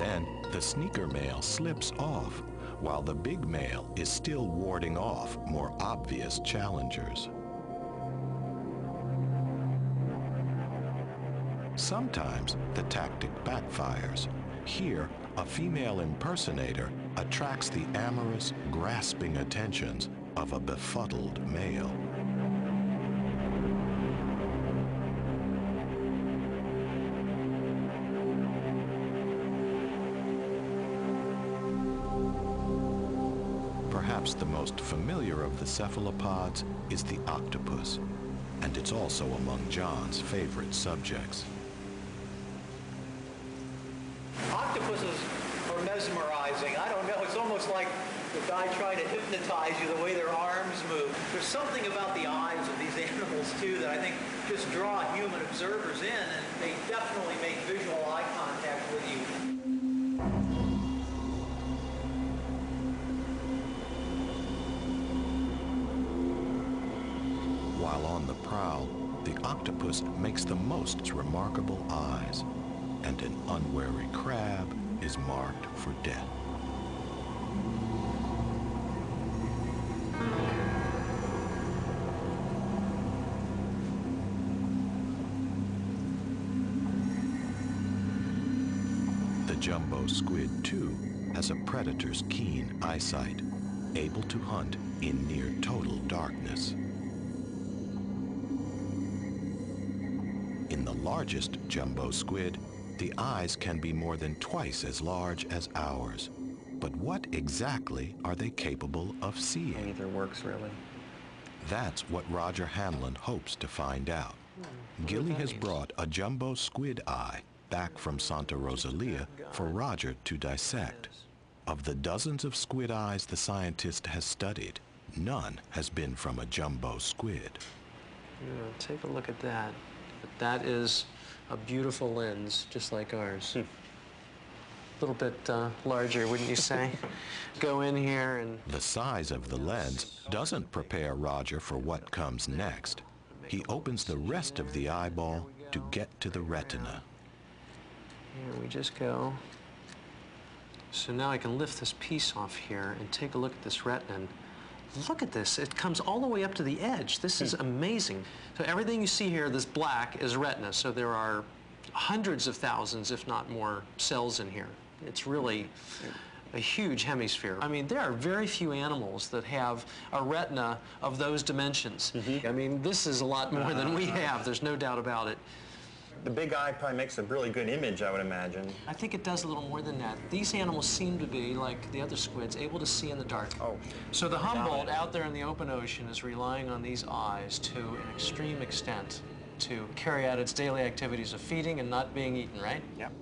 Then the sneaker male slips off, while the big male is still warding off more obvious challengers. Sometimes the tactic backfires. Here, a female impersonator attracts the amorous, grasping attentions of a befuddled male. Perhaps the most familiar of the cephalopods is the octopus, and it's also among John's favorite subjects. Octopuses are mesmerizing. I don't know, it's almost like the guy trying to hypnotize you the way their arms move. There's something about the eyes of these animals too that I think just draw human observers in, and they definitely make visual eye contact with you. While on the prowl, the octopus makes the most remarkable eyes, and an unwary crab is marked for death. The jumbo squid, too, has a predator's keen eyesight, able to hunt in near total darkness. In the largest jumbo squid, the eyes can be more than twice as large as ours. But what exactly are they capable of seeing? Neither works, really. That's what Roger Hanlon hopes to find out. Gilly has brought a jumbo squid eye back from Santa Rosalia for Roger to dissect. Of the dozens of squid eyes the scientist has studied, none has been from a jumbo squid. Yeah, take a look at that. That is a beautiful lens, just like ours. A little bit larger, wouldn't you say? Go in here and... The size of the lens doesn't prepare Roger for what comes next. He opens the rest of the eyeball to get to the retina. Here we just go. So now I can lift this piece off here and take a look at this retina. Look at this, it comes all the way up to the edge. This is amazing. So everything you see here, this black, is retina. So there are hundreds of thousands, if not more, cells in here. It's really a huge hemisphere. I mean, there are very few animals that have a retina of those dimensions. I mean, this is a lot more than we have, there's no doubt about it. The big eye probably makes a really good image, I would imagine. I think it does a little more than that. These animals seem to be, like the other squids, able to see in the dark. Oh. So the Humboldt out there in the open ocean is relying on these eyes to an extreme extent to carry out its daily activities of feeding and not being eaten, right? Yep.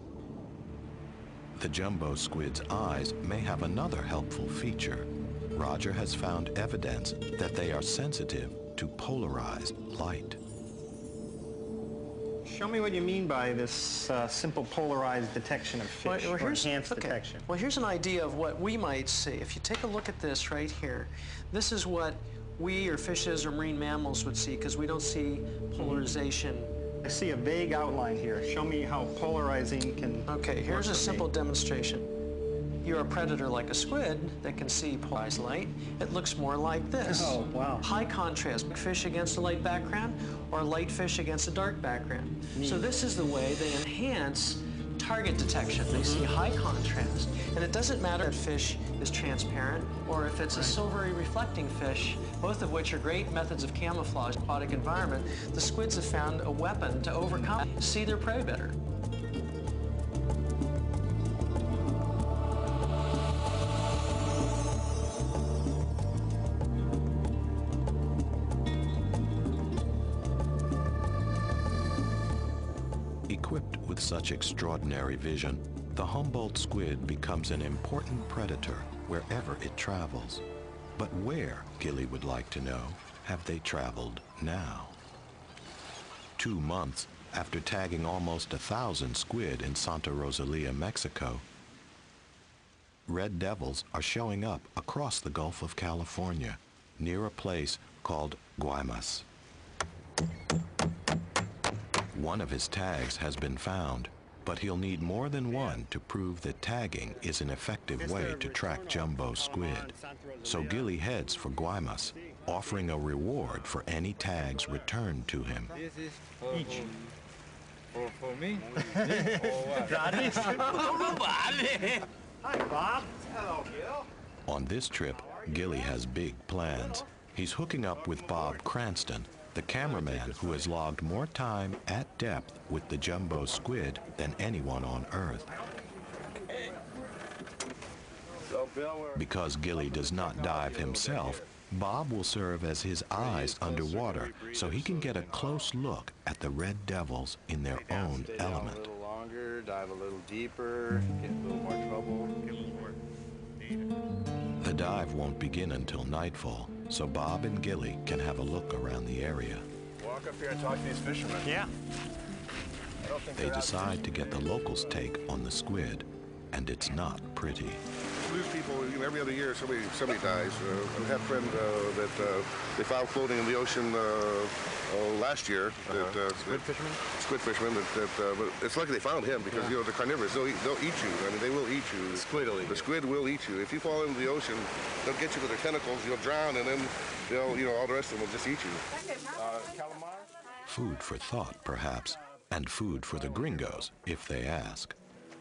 The jumbo squid's eyes may have another helpful feature. Roger has found evidence that they are sensitive to polarized light. Show me what you mean by this simple polarized detection of fish, or enhanced detection. Well, here's an idea of what we might see. If you take a look at this right here, this is what we or fishes or marine mammals would see because we don't see polarization. I see a vague outline here. Show me how polarizing can... Okay, here's a simple demonstration. You're a predator like a squid that can see polarized light. It looks more like this. Oh, wow. High contrast, fish against a light background or light fish against a dark background. So this is the way they enhance target detection. They see high contrast. And it doesn't matter if fish is transparent or if it's a silvery reflecting fish, both of which are great methods of camouflage in aquatic environment. The squids have found a weapon to overcome, see their prey better. Equipped with such extraordinary vision, the Humboldt squid becomes an important predator wherever it travels. But where, Gilly would like to know, have they traveled now? 2 months after tagging almost 1,000 squid in Santa Rosalia, Mexico, red devils are showing up across the Gulf of California, near a place called Guaymas. One of his tags has been found, But he'll need more than one to prove that tagging is an effective way to track jumbo squid. So Gilly heads for Guaymas, offering a reward for any tags returned to him. This is each. For me? Hi, Bob. Hello, Gil. On this trip, Gilly has big plans. He's hooking up with Bob Cranston, the cameraman who has logged more time at depth with the jumbo squid than anyone on Earth. Because Gilly does not dive himself, Bob will serve as his eyes underwater so he can get a close look at the red devils in their own element. A little longer, dive a little deeper, get a little more trouble. The dive won't begin until nightfall, so Bob and Gilly can have a look around the area. Walk up here and talk to these fishermen. Yeah. They decide to get the locals' take on the squid, and it's not pretty. Lose people, every other year somebody dies. I had a friend that they found floating in the ocean last year. Squid fishermen? Squid fishermen. But it's lucky they found him because they're carnivorous. They'll eat you. I mean, they will eat you. The squid will eat you. The squid will eat you. If you fall into the ocean, they'll get you with their tentacles. You'll drown, and then they'll, all the rest of them will just eat you. Calamar? Food for thought, perhaps, and food for the gringos, if they ask.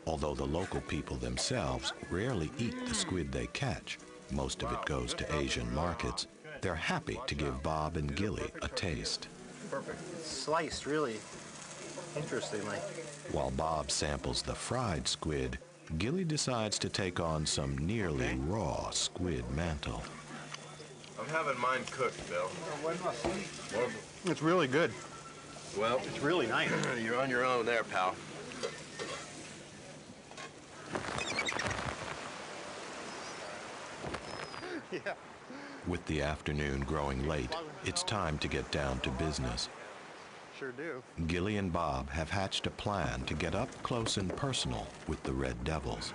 Although the local people themselves rarely eat the squid they catch, most of it goes to Asian markets, they're happy to give Bob and Gilly a taste. Perfect. It's sliced really interestingly. While Bob samples the fried squid, Gilly decides to take on some nearly raw squid mantle. I'm having mine cooked, Bill. It's really good. Well, It's really nice. you're on your own there, pal. Yeah. With the afternoon growing late, it's time to get down to business. Sure do. Gilly and Bob have hatched a plan to get up close and personal with the red devils.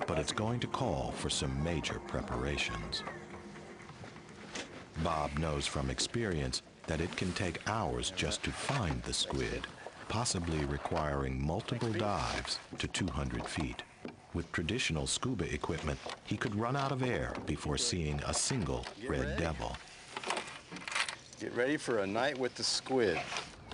But it's going to call for some major preparations. Bob knows from experience that it can take hours just to find the squid, possibly requiring multiple dives to 200 feet. With traditional scuba equipment, he could run out of air before seeing a single red devil. Get ready for a night with the squid.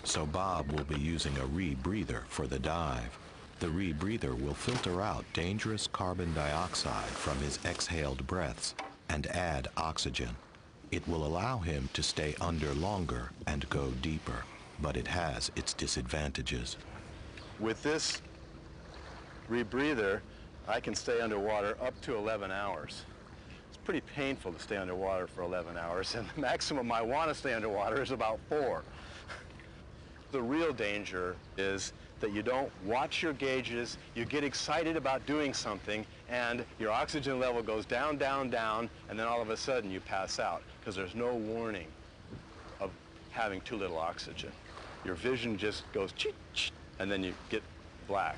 So Bob will be using a rebreather for the dive. The rebreather will filter out dangerous carbon dioxide from his exhaled breaths and add oxygen. It will allow him to stay under longer and go deeper, but it has its disadvantages. With this rebreather, I can stay underwater up to 11 hours. It's pretty painful to stay underwater for 11 hours, and the maximum I want to stay underwater is about 4. The real danger is that you don't watch your gauges, you get excited about doing something, and your oxygen level goes down, down, down, and then all of a sudden you pass out because there's no warning of having too little oxygen. Your vision just goes cheat, cheat, and then you get black.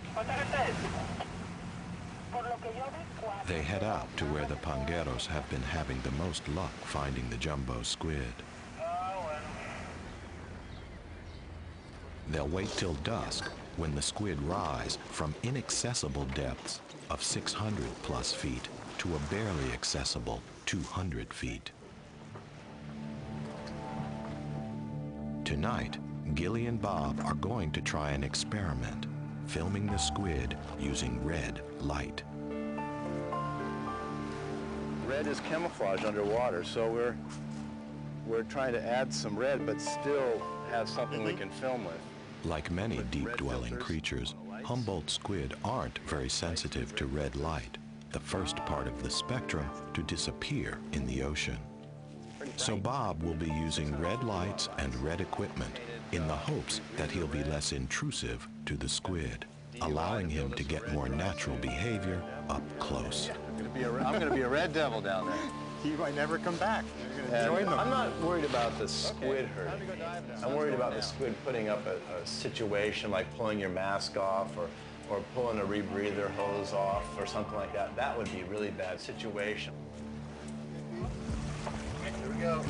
They head out to where the pangueros have been having the most luck finding the jumbo squid. They'll wait till dusk when the squid rise from inaccessible depths of 600 plus feet to a barely accessible 200 feet. Tonight, Gilly and Bob are going to try an experiment, filming the squid using red light. Red is camouflage underwater, so we're trying to add some red, but still have something we can film with. Like many deep-dwelling creatures, Humboldt squid aren't very sensitive to red light, the first part of the spectrum to disappear in the ocean. So Bob will be using red lights and red equipment in the hopes that he'll be less intrusive to the squid, allowing him to get more natural behavior up close. I'm going to be a red devil down there. He might never come back. You're going to join them. I'm not worried about the squid hurting. I'm worried about the squid putting up a situation like pulling your mask off or pulling a rebreather hose off or something like that. That would be a really bad situation. Here we go.